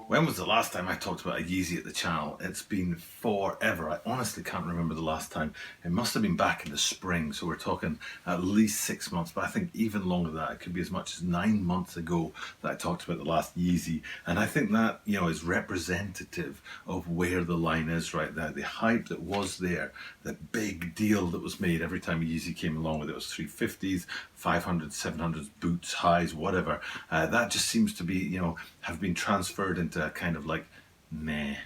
When was the last time I talked about a Yeezy at the channel? It's been forever. I honestly can't remember the last time. It must have been back in the spring, so we're talking at least 6 months, but I think even longer than that. It could be as much as 9 months ago that I talked about the last Yeezy. And I think that, is representative of where the line is right now. The hype that was there, the big deal that was made every time a Yeezy came along, whether it was 350s, 500s, 700s, boots, highs, whatever. That just seems to be, have been transferred into a kind of like, meh.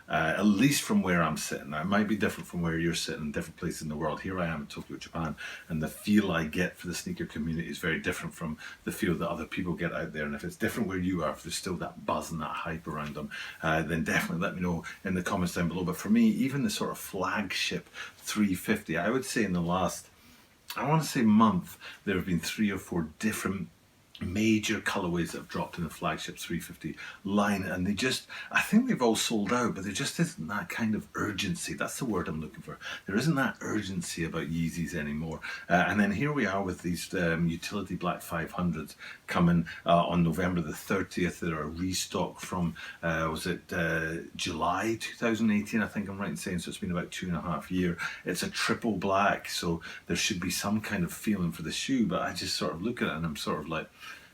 At least from where I'm sitting. Now, it might be different from where you're sitting in different places in the world. Here I am in Tokyo, Japan, and the feel I get for the sneaker community is very different from the feel that other people get out there. And if it's different where you are, if there's still that buzz and that hype around them, then definitely let me know in the comments down below. But for me, even the sort of flagship 350, I would say in the last, I want to say month, there have been 3 or 4 different major colorways that have dropped in the flagship 350 line, and I think they've all sold out, but there just isn't that kind of urgency. That's the word I'm looking for. There isn't that urgency about Yeezys anymore. And then here we are with these utility black 500s coming on November the 30th. They're a restock from July 2018, I think I'm right in saying, so it's been about 2.5 years. It's a triple black, so there should be some kind of feeling for the shoe, but I just sort of look at it and I'm sort of like,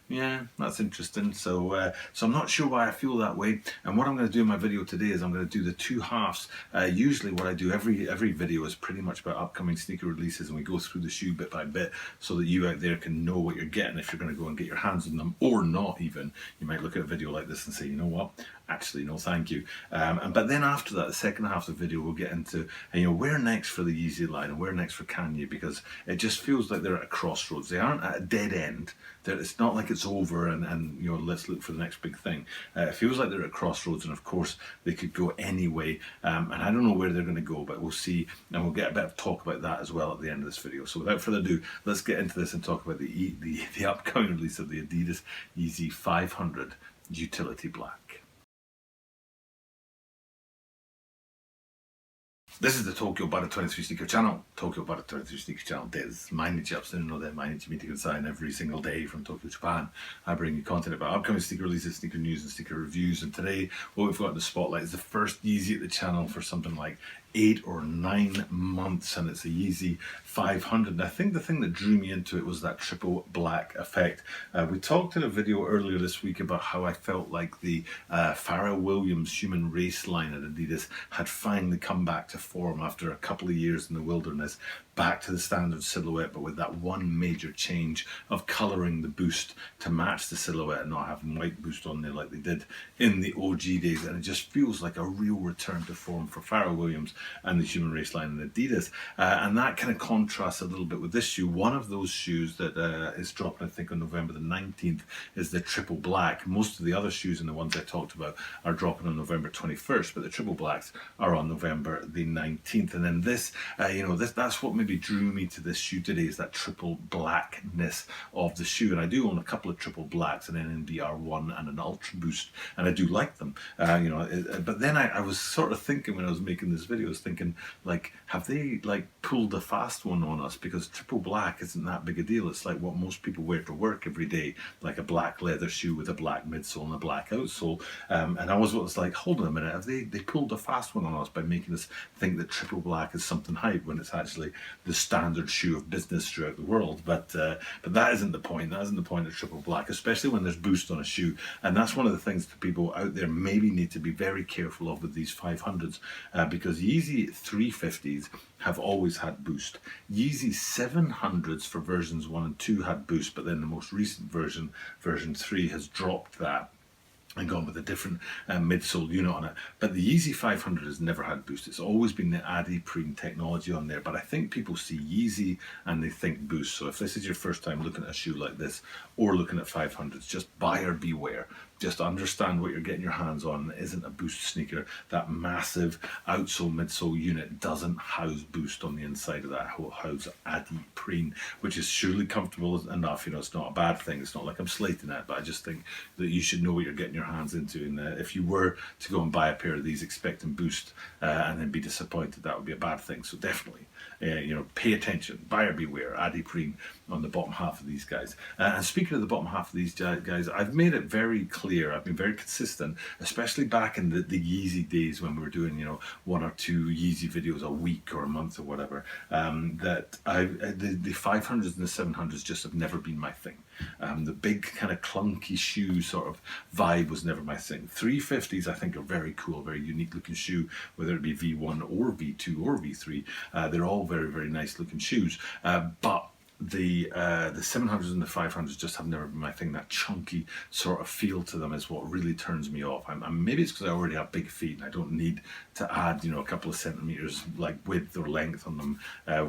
yeah, that's interesting. So I'm not sure why I feel that way. And what I'm going to do in my video today is I'm going to do the 2 halves. Usually what I do every video is pretty much about upcoming sneaker releases, and we go through the shoe bit by bit so that you out there can know what you're getting if you're going to go and get your hands on them, or not even. You might look at a video like this and say, you know what? Actually, no, thank you. But then after that, the second half of the video, we'll get into where next for the Yeezy line and where next for Kanye, because it just feels like they're at a crossroads. They aren't at a dead end. It's not like it's over and let's look for the next big thing. It feels like they're at crossroads, and of course they could go any way. And I don't know where they're going to go, but we'll see, and we'll get a bit of talk about that as well at the end of this video. So without further ado, let's get into this and talk about the upcoming release of the Adidas Yeezy 500 Utility Black. This is the Tokyo Butter 23 Sneaker Channel. Tokyo Butter 23 Sneaker Channelです。毎日アップするので毎日見てください. And every single day from Tokyo, Japan, I bring you content about upcoming sneaker releases, sneaker news, and sneaker reviews. And today, what we've got in the spotlight is the first Yeezy at the channel for something like 8 or 9 months, and it's a Yeezy 500. And I think the thing that drew me into it was that triple black effect. We talked in a video earlier this week about how I felt like the Pharrell Williams human race line at Adidas had finally come back to form after a couple of years in the wilderness, back to the standard silhouette, but with that one major change of colouring the boost to match the silhouette and not having white boost on there like they did in the OG days. And it just feels like a real return to form for Pharrell Williams and the human race line in Adidas. And that kind of contrasts a little bit with this shoe. One of those shoes that is dropping, I think, on November the 19th is the triple black. Most of the other shoes and the ones I talked about are dropping on November 21st, but the triple blacks are on November the 19th. And then this, that's what maybe drew me to this shoe today, is that triple blackness of the shoe. And I do own a couple of triple blacks, an NMDR1 and an Ultra Boost, and I do like them. But then I was sort of thinking when I was making this video, I was thinking, like, have they like pulled a fast one on us? Because triple black isn't that big a deal. It's like what most people wear to work every day, like a black leather shoe with a black midsole and a black outsole. And I was like, hold on a minute, have they pulled a fast one on us by making us think that triple black is something hype when it's actually the standard shoe of business throughout the world? But that isn't the point. That isn't the point of triple black, especially when there's boost on a shoe. And that's one of the things that people out there maybe need to be very careful of with these 500s, because Yeezy 350s have always had boost. Yeezy 700s for versions 1 and 2 had boost, but then the most recent version 3, has dropped that and gone with a different midsole unit on it. But the Yeezy 500 has never had boost. It's always been the Adidas technology on there. But I think people see Yeezy and they think boost. So if this is your first time looking at a shoe like this or looking at 500s, just buyer beware. Just understand what you're getting your hands on. It isn't a boost sneaker. That massive outsole midsole unit doesn't house boost on the inside of that. It will house Adidas, which is surely comfortable enough. It's not a bad thing. It's not like I'm slating it, but I just think that you should know what you're getting your your hands into. And if you were to go and buy a pair of these, expect and boost, and then be disappointed, that would be a bad thing. So definitely, pay attention, buyer beware, adiprene on the bottom half of these guys. And speaking of the bottom half of these guys, I've made it very clear, I've been very consistent, especially back in the Yeezy days when we were doing, 1 or 2 Yeezy videos a week or a month or whatever, that the 500s and the 700s just have never been my thing. The big kind of clunky shoe sort of vibe was never my thing. 350s I think are very cool, very unique looking shoe, whether it be V1 or V2 or V3. They're all very, very nice looking shoes, but the 700s and the 500s just have never been my thing. That chunky sort of feel to them is what really turns me off. Maybe it's because I already have big feet and I don't need to add, a couple of centimeters like width or length on them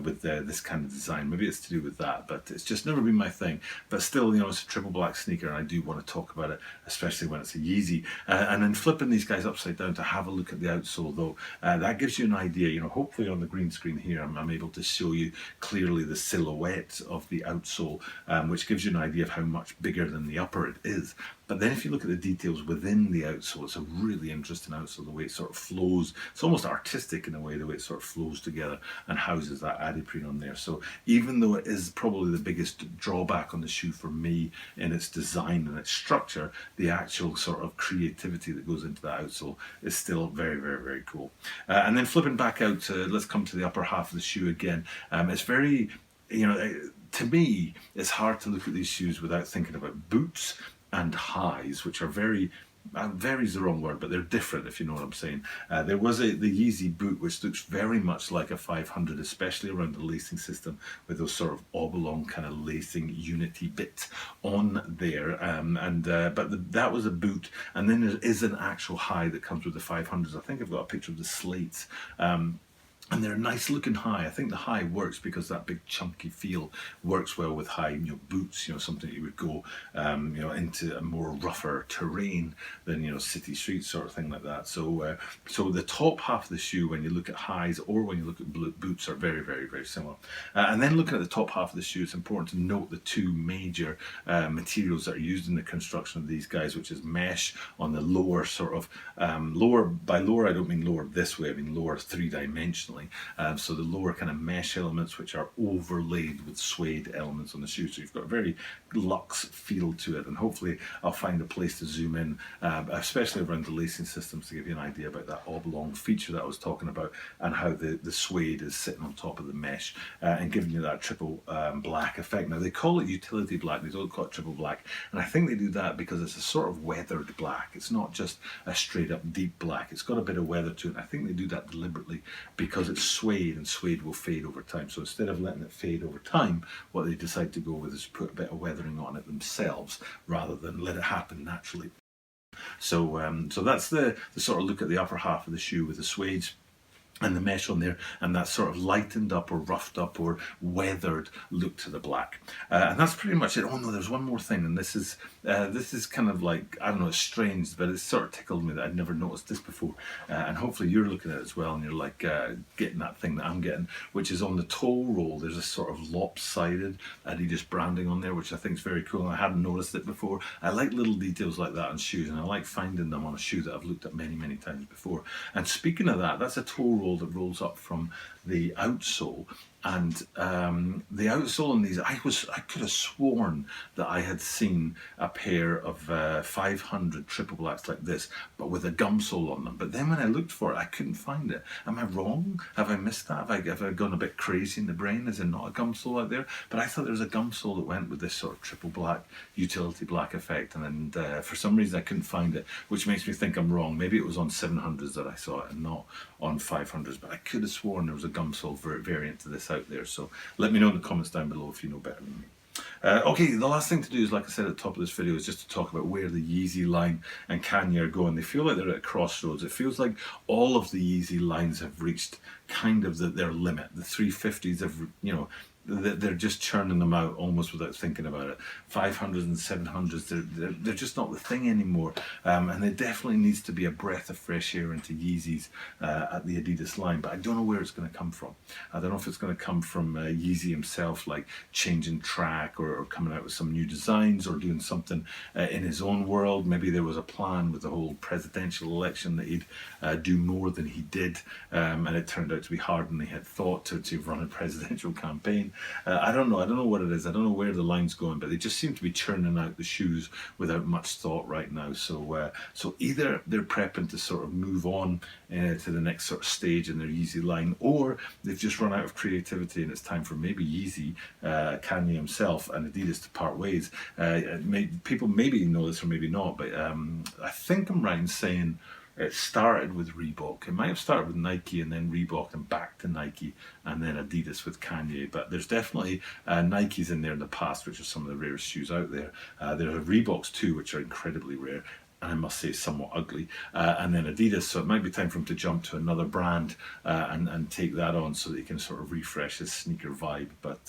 with this kind of design. Maybe it's to do with that, but it's just never been my thing. But still, it's a triple black sneaker, and I do want to talk about it, especially when it's a Yeezy. And then flipping these guys upside down to have a look at the outsole, though, that gives you an idea. Hopefully on the green screen here, I'm able to show you clearly the silhouette of the outsole, which gives you an idea of how much bigger than the upper it is. But then if you look at the details within the outsole, it's a really interesting outsole, the way it sort of flows. It's almost artistic in a way, the way it sort of flows together and houses that adiprene on there. So even though it is probably the biggest drawback on the shoe for me in its design and its structure, the actual sort of creativity that goes into that outsole is still very, very, very cool. And then flipping back out, let's come to the upper half of the shoe again. It's very, to me, it's hard to look at these shoes without thinking about boots and highs, which are very is the wrong word, but they're different, if you know what I'm saying. There was the Yeezy boot, which looks very much like a 500, especially around the lacing system, with those sort of oblong kind of lacing unity bits on there. But that was a boot, and then there is an actual high that comes with the 500s. I think I've got a picture of the slates. And they're a nice looking high. I think the high works because that big chunky feel works well with high boots, something that you would go into a more rougher terrain than city streets, sort of thing like that. So the top half of the shoe, when you look at highs or when you look at boots, are very, very, very similar. And then looking at the top half of the shoe, it's important to note the 2 major materials that are used in the construction of these guys, which is mesh on the lower sort of lower. By lower I don't mean lower this way, I mean lower 3-dimensionally. So the lower kind of mesh elements, which are overlaid with suede elements on the shoe, so you've got a very luxe feel to it. And hopefully I'll find a place to zoom in, especially around the lacing systems, to give you an idea about that oblong feature that I was talking about, and how the suede is sitting on top of the mesh and giving you that triple black effect. Now they call it utility black, they don't call it triple black, and I think they do that because it's a sort of weathered black. It's not just a straight up deep black, it's got a bit of weather to it. I think they do that deliberately because it's suede, and suede will fade over time. So instead of letting it fade over time, what they decide to go with is put a bit of weathering on it themselves rather than let it happen naturally. So that's the sort of look at the upper half of the shoe with the suede and the mesh on there, and that sort of lightened up or roughed up or weathered look to the black. And that's pretty much it. Oh no, there's one more thing, and this is kind of like, I don't know, it's strange, but it sort of tickled me that I'd never noticed this before. And hopefully you're looking at it as well, and you're like getting that thing that I'm getting, which is on the toe roll. There's a sort of lopsided Adidas branding on there, which I think is very cool, and I hadn't noticed it before. I like little details like that on shoes, and I like finding them on a shoe that I've looked at many, many times before. And speaking of that, that's a toe roll that rolls up from the outsole, and the outsole on these, I could have sworn that I had seen a pair of 500 triple blacks like this, but with a gum sole on them. But then when I looked for it, I couldn't find it. Am I wrong? Have I missed that? Have I gone a bit crazy in the brain? Is there not a gum sole out there? But I thought there was a gum sole that went with this sort of triple black, utility black effect, and then for some reason I couldn't find it, which makes me think I'm wrong. Maybe it was on 700s that I saw it and not on 500s, but I could have sworn there was a gum sole variant to this out there. So let me know in the comments down below if you know better than me. Okay, the last thing to do is, like I said at the top of this video, is just to talk about where the Yeezy line and Kanye are going. They feel like they're at a crossroads. It feels like all of the Yeezy lines have reached kind of their limit. The 350s have, they're just churning them out almost without thinking about it. 500s and 700s, they're just not the thing anymore. And there definitely needs to be a breath of fresh air into Yeezys at the Adidas line, but I don't know where it's going to come from. I don't know if it's going to come from Yeezy himself, like changing track or coming out with some new designs or doing something in his own world. Maybe there was a plan with the whole presidential election that he'd do more than he did, and it turned out to be harder than he had thought to run a presidential campaign. I don't know what it is. I don't know where the line's going, but they just seem to be churning out the shoes without much thought right now. So either they're prepping to sort of move on to the next sort of stage in their Yeezy line, or they've just run out of creativity and it's time for maybe Yeezy, Kanye himself, and Adidas to part ways. People maybe know this or maybe not, but I think I'm right in saying it started with Reebok. It might have started with Nike and then Reebok and back to Nike and then Adidas with Kanye. But there's definitely Nikes in there in the past, which are some of the rarest shoes out there. There are Reeboks too, which are incredibly rare, and I must say somewhat ugly, and then Adidas. So it might be time for him to jump to another brand and take that on so that he can sort of refresh his sneaker vibe. But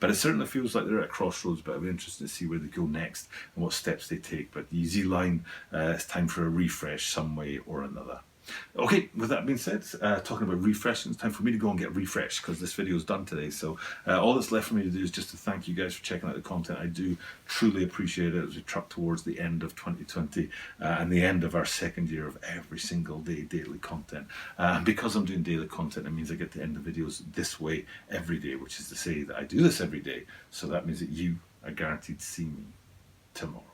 it certainly feels like they're at a crossroads, but it'll be interesting to see where they go next and what steps they take. But the Yeezy line, it's time for a refresh some way or another. Okay, with that being said, talking about refreshing, it's time for me to go and get refreshed because this video is done today. So all that's left for me to do is just to thank you guys for checking out the content. I do truly appreciate it as we truck towards the end of 2020 and the end of our second year of every single day daily content. And because I'm doing daily content, it means I get to end the videos this way every day, which is to say that I do this every day. So that means that you are guaranteed to see me tomorrow.